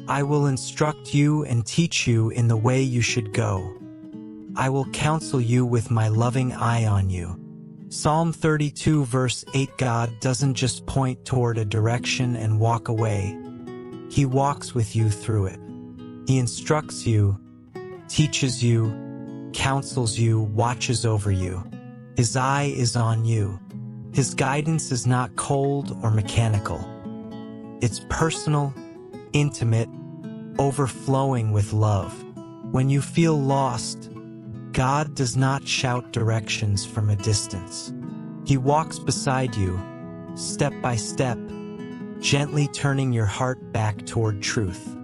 I will instruct you and teach you in the way you should go. I will counsel you with my loving eye on you. Psalm 32 verse 8. God doesn't just point toward a direction and walk away. He walks with you through it. He instructs you, teaches you, counsels you, watches over you. His eye is on you. His guidance is not cold or mechanical. It's personal, intimate, overflowing with love. When you feel lost, God does not shout directions from a distance. He walks beside you, step by step, gently turning your heart back toward truth.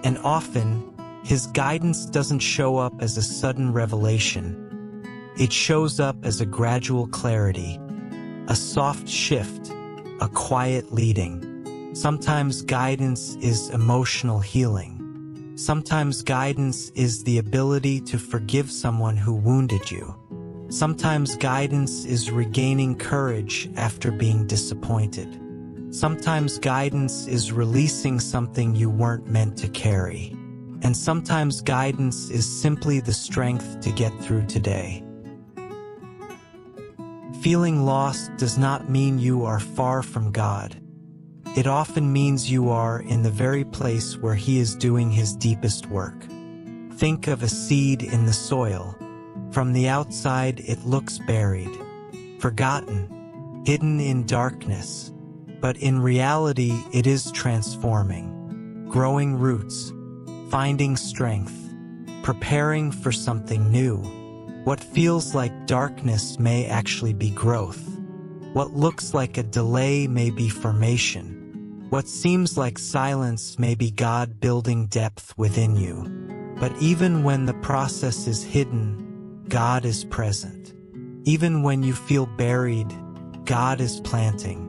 And often, His guidance doesn't show up as a sudden revelation. It shows up as a gradual clarity, a soft shift, a quiet leading. Sometimes guidance is emotional healing. Sometimes guidance is the ability to forgive someone who wounded you. Sometimes guidance is regaining courage after being disappointed. Sometimes guidance is releasing something you weren't meant to carry. And sometimes guidance is simply the strength to get through today. Feeling lost does not mean you are far from God. It often means you are in the very place where He is doing His deepest work. Think of a seed in the soil. From the outside, it looks buried, forgotten, hidden in darkness. But in reality, it is transforming, growing roots, finding strength, preparing for something new. What feels like darkness may actually be growth. What looks like a delay may be formation. What seems like silence may be God building depth within you. But even when the process is hidden, God is present. Even when you feel buried, God is planting.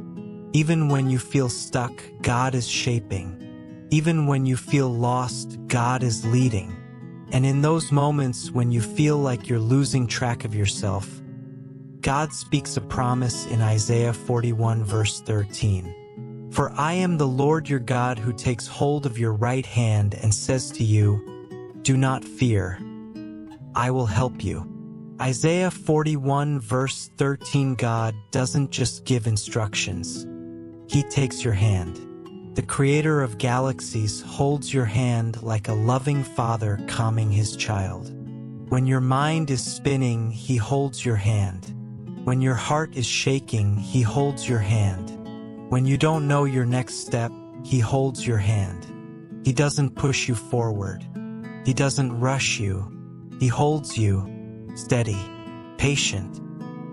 Even when you feel stuck, God is shaping. Even when you feel lost, God is leading. And in those moments when you feel like you're losing track of yourself, God speaks a promise in Isaiah 41 verse 13. For I am the Lord your God who takes hold of your right hand and says to you, do not fear, I will help you. Isaiah 41 verse 13. God doesn't just give instructions. He takes your hand. The creator of galaxies holds your hand like a loving father calming his child. When your mind is spinning, He holds your hand. When your heart is shaking, He holds your hand. When you don't know your next step, He holds your hand. He doesn't push you forward. He doesn't rush you. He holds you, steady, patient,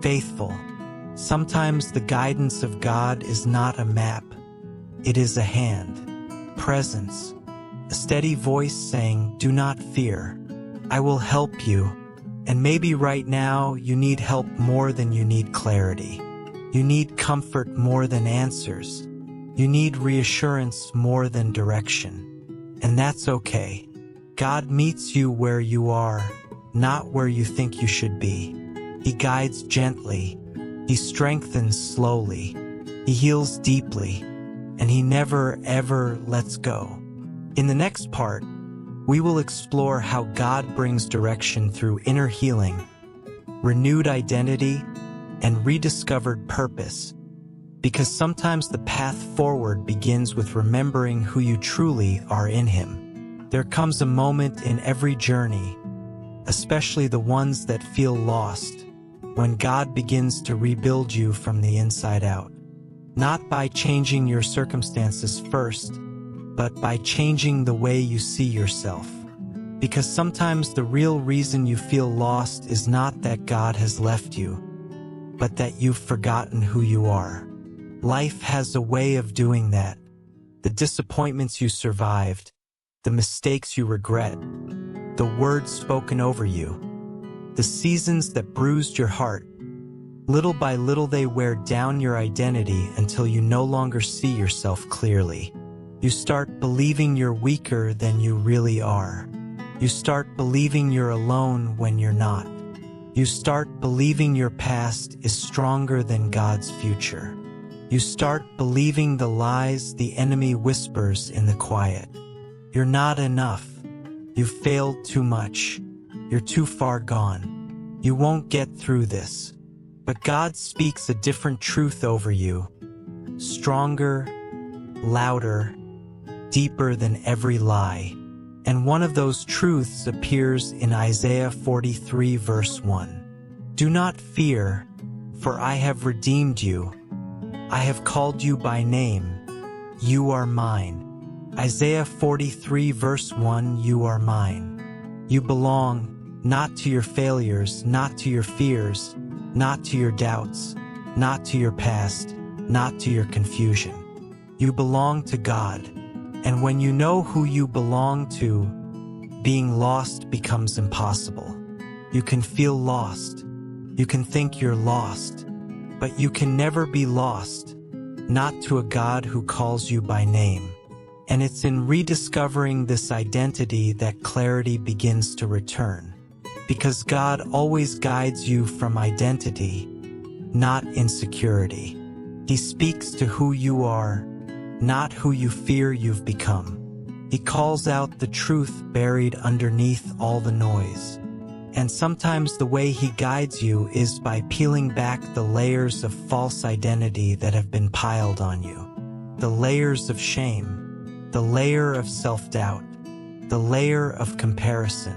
faithful. Sometimes the guidance of God is not a map. It is a hand, presence, a steady voice saying, do not fear. I will help you. And maybe right now you need help more than you need clarity. You need comfort more than answers. You need reassurance more than direction. And that's okay. God meets you where you are, not where you think you should be. He guides gently. He strengthens slowly. He heals deeply. And He never, ever lets go. In the next part, we will explore how God brings direction through inner healing, renewed identity, and rediscovered purpose, because sometimes the path forward begins with remembering who you truly are in Him. There comes a moment in every journey, especially the ones that feel lost, when God begins to rebuild you from the inside out. Not by changing your circumstances first, but by changing the way you see yourself. Because sometimes the real reason you feel lost is not that God has left you, but that you've forgotten who you are. Life has a way of doing that. The disappointments you survived, the mistakes you regret, the words spoken over you, the seasons that bruised your heart. Little by little they wear down your identity until you no longer see yourself clearly. You start believing you're weaker than you really are. You start believing you're alone when you're not. You start believing your past is stronger than God's future. You start believing the lies the enemy whispers in the quiet. You're not enough. You've failed too much. You're too far gone. You won't get through this. But God speaks a different truth over you. Stronger, louder, deeper than every lie. And one of those truths appears in Isaiah 43 verse 1. Do not fear, for I have redeemed you. I have called you by name. You are mine. Isaiah 43 verse 1, you are mine. You belong, not to your failures, not to your fears, not to your doubts, not to your past, not to your confusion. You belong to God. And when you know who you belong to, being lost becomes impossible. You can feel lost. You can think you're lost. But you can never be lost, not to a God who calls you by name. And it's in rediscovering this identity that clarity begins to return. Because God always guides you from identity, not insecurity. He speaks to who you are, not who you fear you've become. He calls out the truth buried underneath all the noise. And sometimes the way he guides you is by peeling back the layers of false identity that have been piled on you. The layers of shame, the layer of self-doubt, the layer of comparison,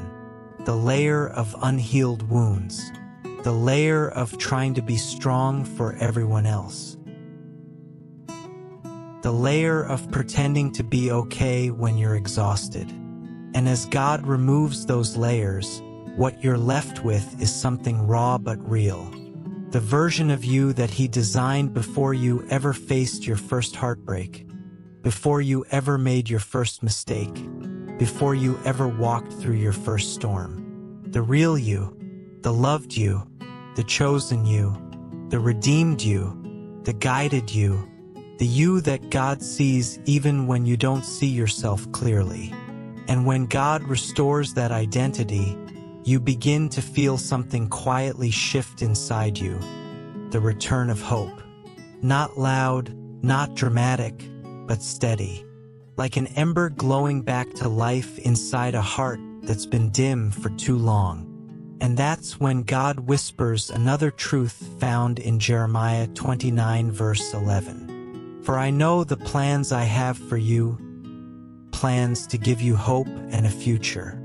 the layer of unhealed wounds, the layer of trying to be strong for everyone else. The layer of pretending to be okay when you're exhausted. And as God removes those layers, what you're left with is something raw but real. The version of you that he designed before you ever faced your first heartbreak, before you ever made your first mistake, before you ever walked through your first storm. The real you, the loved you, the chosen you, the redeemed you, the guided you, the you that God sees even when you don't see yourself clearly. And when God restores that identity, you begin to feel something quietly shift inside you, the return of hope. Not loud, not dramatic, but steady. Like an ember glowing back to life inside a heart that's been dim for too long. And that's when God whispers another truth found in Jeremiah 29 verse 11. For I know the plans I have for you, plans to give you hope and a future.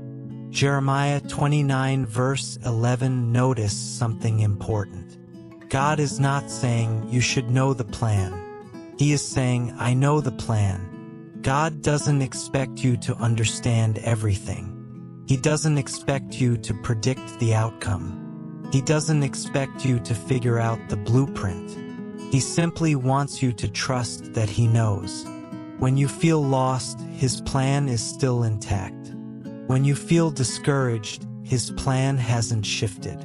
Jeremiah 29 verse 11. Notice something important. God is not saying you should know the plan. He is saying, I know the plan. God doesn't expect you to understand everything. He doesn't expect you to predict the outcome. He doesn't expect you to figure out the blueprint. He simply wants you to trust that he knows. When you feel lost, his plan is still intact. When you feel discouraged, his plan hasn't shifted.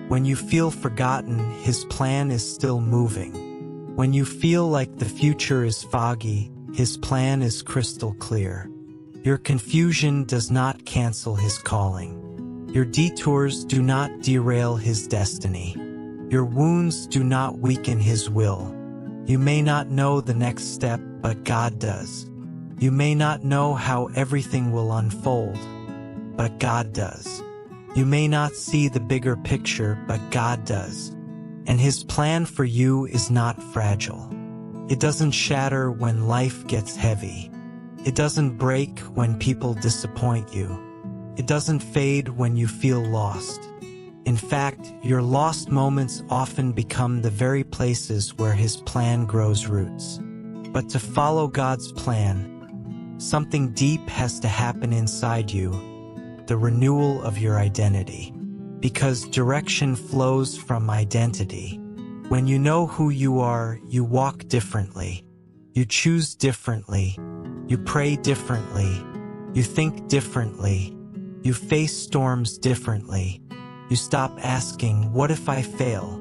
When you feel forgotten, his plan is still moving. When you feel like the future is foggy, his plan is crystal clear. Your confusion does not cancel his calling. Your detours do not derail his destiny. Your wounds do not weaken his will. You may not know the next step, but God does. You may not know how everything will unfold, but God does. You may not see the bigger picture, but God does. And his plan for you is not fragile. It doesn't shatter when life gets heavy. It doesn't break when people disappoint you. It doesn't fade when you feel lost. In fact, your lost moments often become the very places where his plan grows roots. But to follow God's plan, something deep has to happen inside you, the renewal of your identity. Because direction flows from identity. When you know who you are, you walk differently. You choose differently. You pray differently. You think differently. You face storms differently. You stop asking, what if I fail?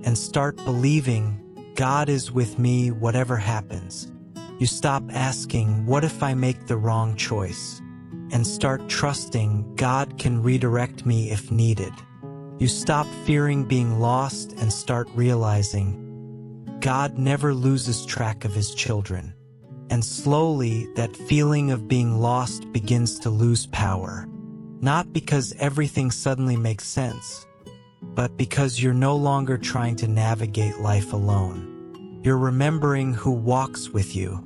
And start believing, God is with me whatever happens. You stop asking, what if I make the wrong choice? and start trusting God can redirect me if needed. You stop fearing being lost and start realizing God never loses track of his children. And slowly, that feeling of being lost begins to lose power. Not because everything suddenly makes sense, but because you're no longer trying to navigate life alone. You're remembering who walks with you,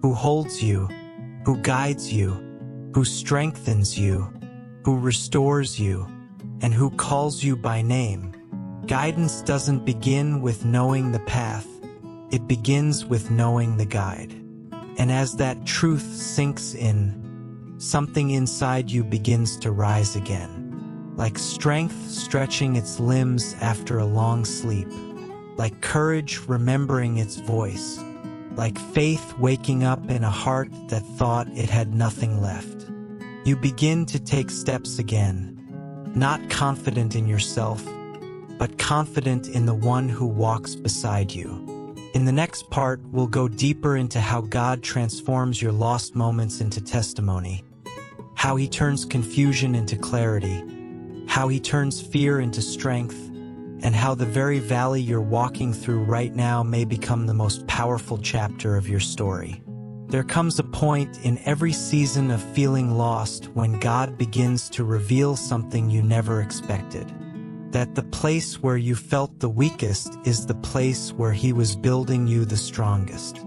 who holds you, who guides you, who strengthens you, who restores you, and who calls you by name. Guidance doesn't begin with knowing the path, it begins with knowing the guide. And as that truth sinks in, something inside you begins to rise again. Like strength stretching its limbs after a long sleep. Like courage remembering its voice. Like faith waking up in a heart that thought it had nothing left. You begin to take steps again, not confident in yourself, but confident in the one who walks beside you. In the next part, we'll go deeper into how God transforms your lost moments into testimony, how he turns confusion into clarity, how he turns fear into strength, and how the very valley you're walking through right now may become the most powerful chapter of your story. There comes a point in every season of feeling lost when God begins to reveal something you never expected. That the place where you felt the weakest is the place where he was building you the strongest.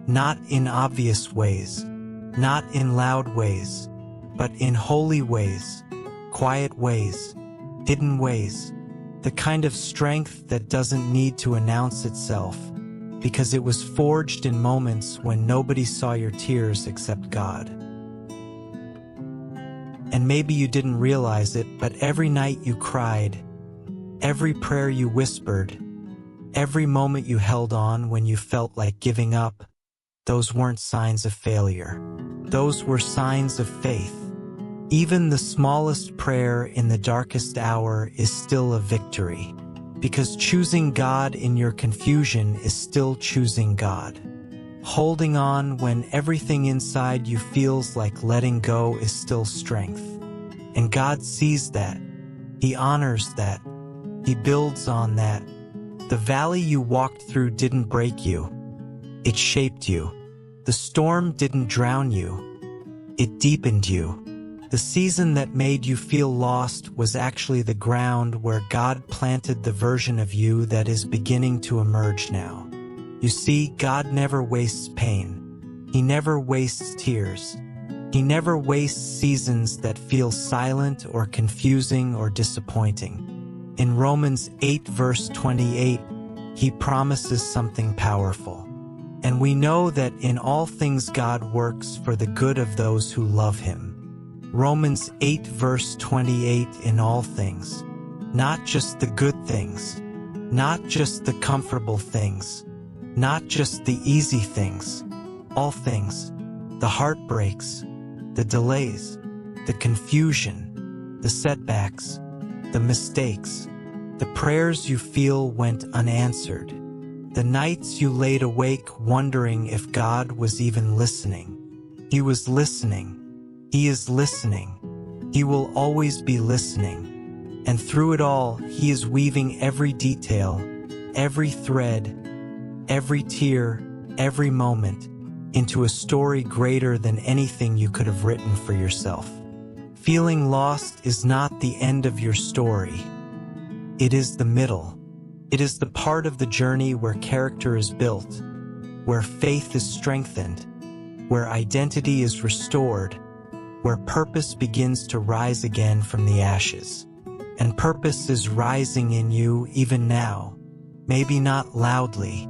Not in obvious ways, not in loud ways, but in holy ways, quiet ways, hidden ways. The kind of strength that doesn't need to announce itself, because it was forged in moments when nobody saw your tears except God. And maybe you didn't realize it, but every night you cried, every prayer you whispered, every moment you held on when you felt like giving up, those weren't signs of failure. Those were signs of faith. Even the smallest prayer in the darkest hour is still a victory, because choosing God in your confusion is still choosing God. Holding on when everything inside you feels like letting go is still strength. And God sees that. He honors that. He builds on that. The valley you walked through didn't break you. It shaped you. The storm didn't drown you. It deepened you. The season that made you feel lost was actually the ground where God planted the version of you that is beginning to emerge now. You see, God never wastes pain. He never wastes tears. He never wastes seasons that feel silent or confusing or disappointing. In Romans 8 verse 28, he promises something powerful. And we know that in all things God works for the good of those who love him. Romans 8 verse 28, in all things. Not just the good things. Not just the comfortable things. Not just the easy things. All things. The heartbreaks. The delays. The confusion. The setbacks. The mistakes, the prayers you feel went unanswered, the nights you laid awake wondering if God was even listening. He was listening. He is listening. He will always be listening. And through it all, he is weaving every detail, every thread, every tear, every moment into a story greater than anything you could have written for yourself. Feeling lost is not the end of your story. It is the middle. It is the part of the journey where character is built, where faith is strengthened, where identity is restored, where purpose begins to rise again from the ashes. And purpose is rising in you even now. Maybe not loudly,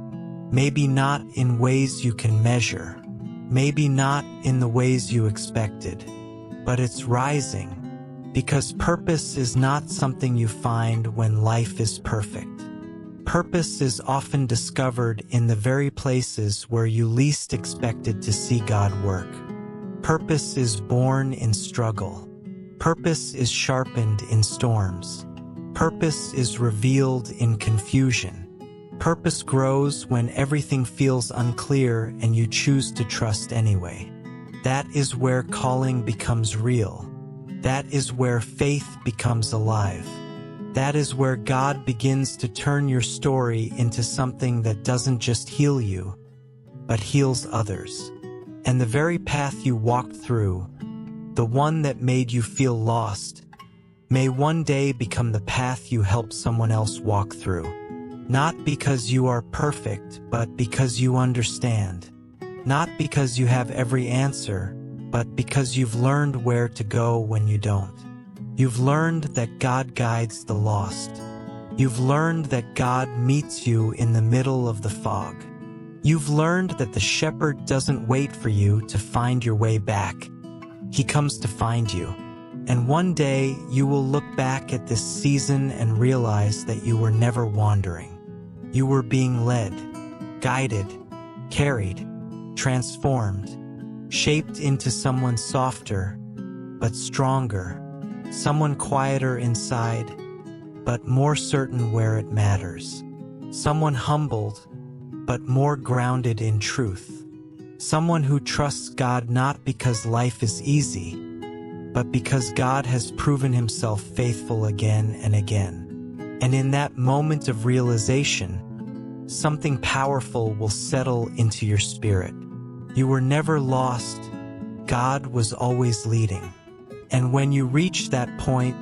maybe not in ways you can measure, maybe not in the ways you expected. But it's rising, because purpose is not something you find when life is perfect. Purpose is often discovered in the very places where you least expected to see God work. Purpose is born in struggle. Purpose is sharpened in storms. Purpose is revealed in confusion. Purpose grows when everything feels unclear and you choose to trust anyway. That is where calling becomes real. That is where faith becomes alive. That is where God begins to turn your story into something that doesn't just heal you, but heals others. And the very path you walked through, the one that made you feel lost, may one day become the path you help someone else walk through. Not because you are perfect, but because you understand. Not because you have every answer, but because you've learned where to go when you don't. You've learned that God guides the lost. You've learned that God meets you in the middle of the fog. You've learned that the shepherd doesn't wait for you to find your way back. He comes to find you. And one day you will look back at this season and realize that you were never wandering. You were being led, guided, carried, transformed, shaped into someone softer, but stronger, someone quieter inside, but more certain where it matters, someone humbled, but more grounded in truth, someone who trusts God not because life is easy, but because God has proven himself faithful again and again. And in that moment of realization, something powerful will settle into your spirit. You were never lost. God was always leading. And when you reach that point,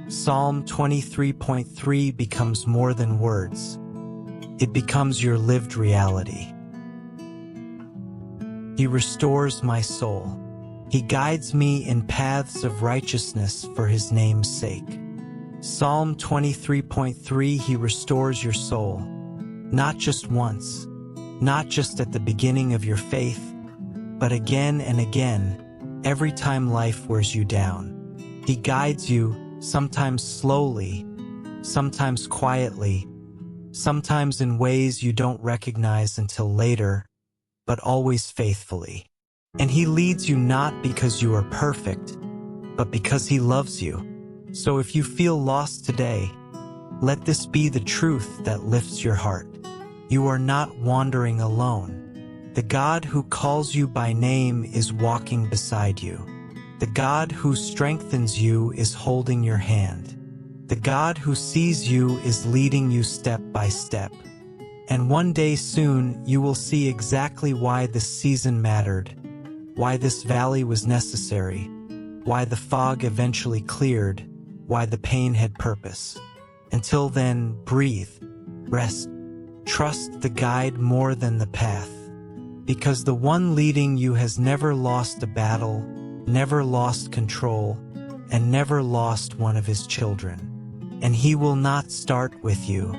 Psalm 23.3 becomes more than words. It becomes your lived reality. He restores my soul. He guides me in paths of righteousness for his name's sake. Psalm 23.3, he restores your soul. Not just once, not just at the beginning of your faith, but again and again, every time life wears you down. He guides you, sometimes slowly, sometimes quietly, sometimes in ways you don't recognize until later, but always faithfully. And he leads you not because you are perfect, but because he loves you. So if you feel lost today, let this be the truth that lifts your heart. You are not wandering alone. The God who calls you by name is walking beside you. The God who strengthens you is holding your hand. The God who sees you is leading you step by step. And one day soon you will see exactly why this season mattered, why this valley was necessary, why the fog eventually cleared, why the pain had purpose. Until then, breathe, rest, trust the guide more than the path. Because the one leading you has never lost a battle, never lost control, and never lost one of his children. And he will not start with you.